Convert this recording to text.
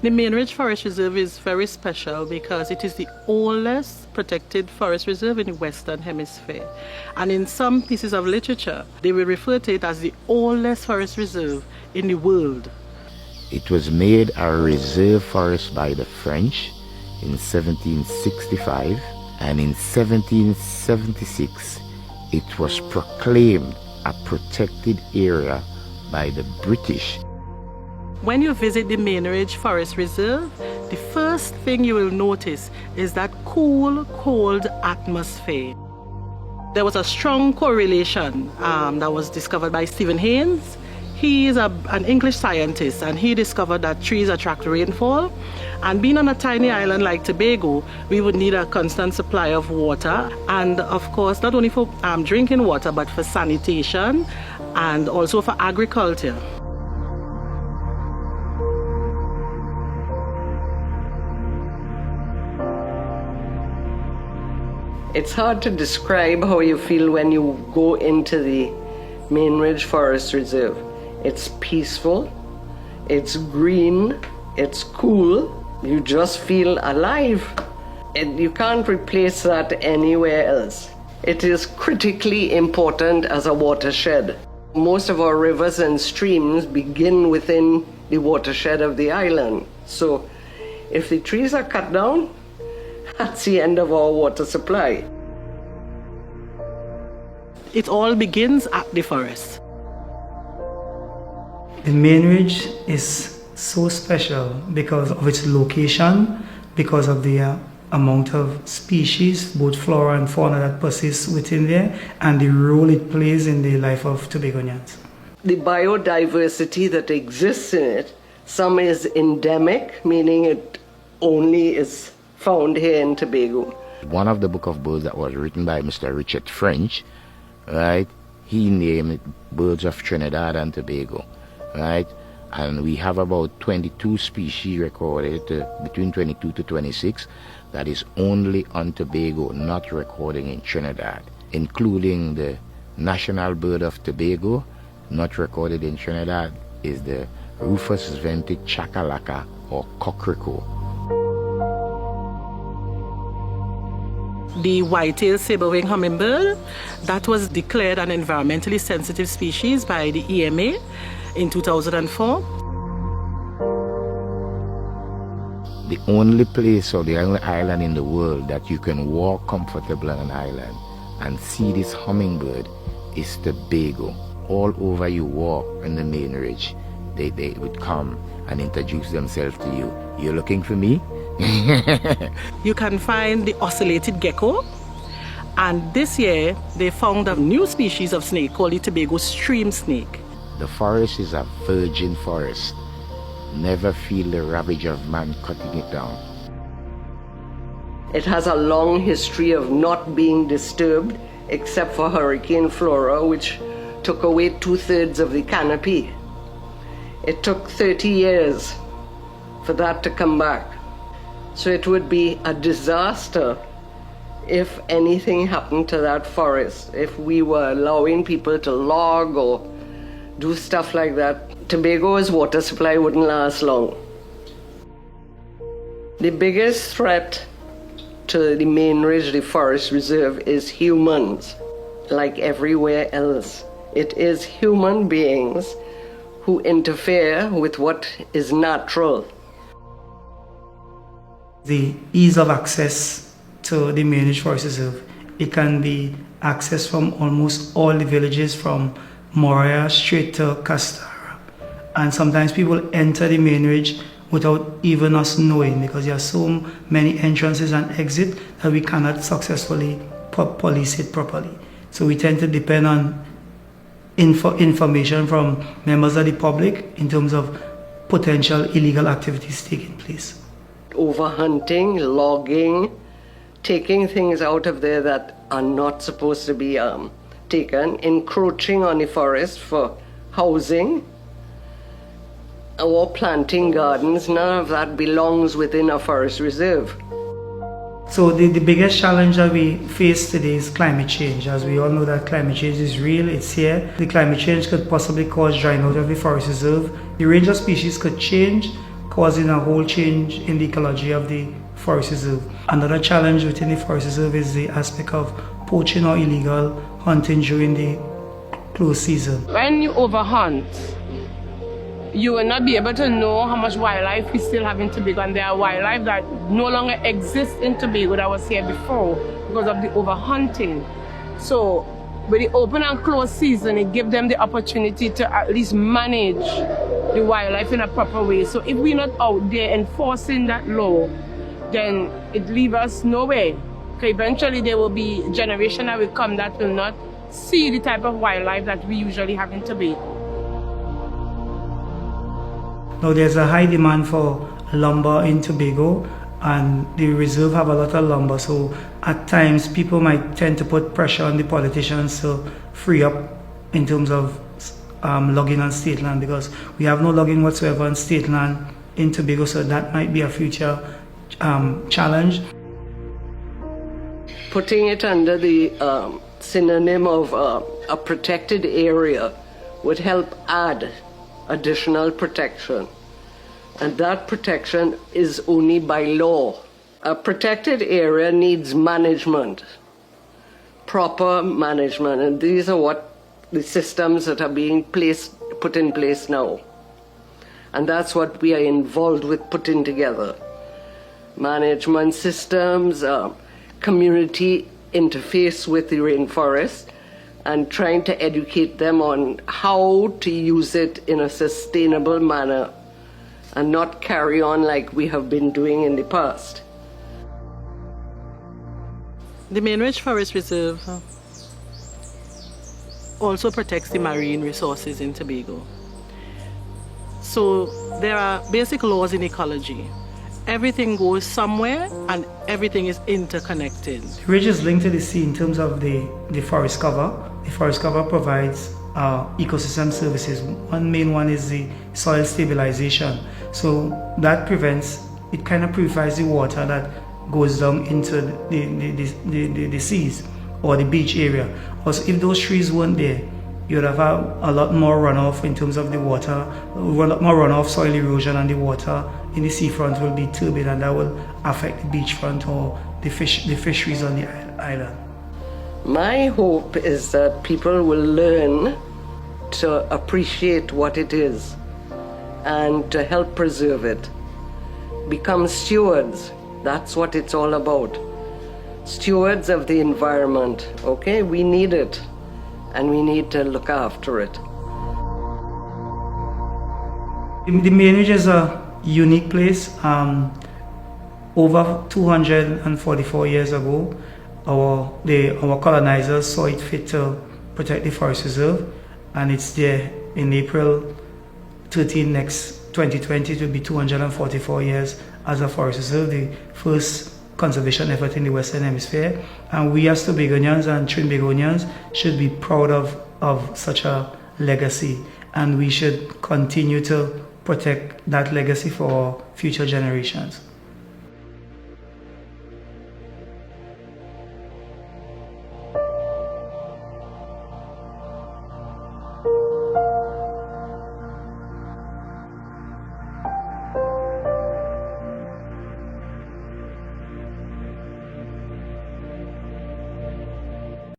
The Main Ridge Forest Reserve is very special because it is the oldest protected forest reserve in the Western Hemisphere. And in some pieces of literature, they will refer to it as the oldest forest reserve in the world. It was made a reserve forest by the French in 1765, and in 1776 it was proclaimed a protected area by the British. When you visit the Main Ridge Forest Reserve, the first thing you will notice is that cool, cold atmosphere. There was a strong correlation that was discovered by Stephen Haynes. He is an English scientist, and he discovered that trees attract rainfall. And being on a tiny island like Tobago, we would need a constant supply of water, and of course not only for drinking water but for sanitation and also for agriculture. It's hard to describe how you feel when you go into the Main Ridge Forest Reserve. It's peaceful, it's green, it's cool, you just feel alive. And you can't replace that anywhere else. It is critically important as a watershed. Most of our rivers and streams begin within the watershed of the island. So if the trees are cut down, that's the end of our water supply. It all begins at the forest. The Main Ridge is so special because of its location, because of the amount of species, both flora and fauna, that persists within there, and the role it plays in the life of Tobagonians. The biodiversity that exists in it, some is endemic, meaning it only is found here in Tobago. One of the book of birds that was written by Mr. Richard French, right, he named it Birds of Trinidad and Tobago, right? And we have about 22 species recorded, between 22 to 26, that is only on Tobago, not recording in Trinidad, including the national bird of Tobago, not recorded in Trinidad, is the rufous-vented chakalaka or cockerel. The white-tailed Sabrewing hummingbird, that was declared an environmentally sensitive species by the EMA in 2004. The only place or the only island in the world that you can walk comfortably on an island and see this hummingbird is Tobago. All over you walk in the Main Ridge, they would come and introduce themselves to you. You're looking for me? You can find the ocellated gecko, and this year they found a new species of snake called the Tobago stream snake. The forest is a virgin forest. Never feel the ravage of man cutting it down. It has a long history of not being disturbed except for Hurricane Flora, which took away 2/3 of the canopy. It took 30 years for that to come back. So it would be a disaster if anything happened to that forest, if we were allowing people to log or do stuff like that. Tobago's water supply wouldn't last long. The biggest threat to the Main Ridge, the forest reserve, is humans, like everywhere else. It is human beings who interfere with what is natural. The ease of access to the Main Ridge Forest Reserve, it can be accessed from almost all the villages from Moria straight to Castara. And sometimes people enter the Main Ridge without even us knowing, because there are so many entrances and exits that we cannot successfully police it properly. So we tend to depend on information from members of the public in terms of potential illegal activities taking place. Overhunting, logging, taking things out of there that are not supposed to be taken, encroaching on the forest for housing, or planting gardens. None of that belongs within a forest reserve. So the biggest challenge that we face today is climate change. As we all know that climate change is real, it's here. The climate change could possibly cause drying out of the forest reserve. The range of species could change, causing a whole change in the ecology of the forest reserve. Another challenge within the forest reserve is the aspect of poaching or illegal hunting during the close season. When you overhunt, you will not be able to know how much wildlife we still have in Tobago, and there are wildlife that no longer exists in Tobago that was here before because of the overhunting. So with the open and closed season, it gives them the opportunity to at least manage the wildlife in a proper way. So if we're not out there enforcing that law, then it leaves us nowhere. Okay, eventually there will be a generation that will come that will not see the type of wildlife that we usually have in Tobago. Now there's a high demand for lumber in Tobago, and the reserve have a lot of lumber, so at times people might tend to put pressure on the politicians to free up in terms of logging on state land, because we have no logging whatsoever on state land in Tobago, so that might be a future challenge. Putting it under the synonym of a protected area would help add additional protection. And that protection is only by law. A protected area needs management, proper management, and these are what the systems that are being put in place now. And that's what we are involved with putting together. Management systems, community interface with the rainforest, and trying to educate them on how to use it in a sustainable manner and not carry on like we have been doing in the past. The Mainridge Forest Reserve also protects the marine resources in Tobago. So there are basic laws in ecology. Everything goes somewhere and everything is interconnected. The ridge is linked to the sea in terms of the forest cover. The forest cover provides ecosystem services. One main one is the soil stabilization. So that prevents, it kind of purifies the water that goes down into the seas or the beach area. Also, if those trees weren't there, you'd have a lot more runoff in terms of the water, a lot more runoff, soil erosion, and the water in the seafront will be turbid, and that will affect the beachfront or the fisheries on the island. My hope is that people will learn to appreciate what it is and to help preserve it. Become stewards. That's what it's all about. Stewards of the environment, okay? We need it, and we need to look after it. The Mainridge is a unique place. Over 244 years ago, our colonizers saw it fit to protect the forest reserve, and it's there in April 13 next 2020 to be 244 years as a forest reserve, the first conservation effort in the Western Hemisphere. And we as Tobagonians and Trinbagonians should be proud of such a legacy, and we should continue to protect that legacy for future generations.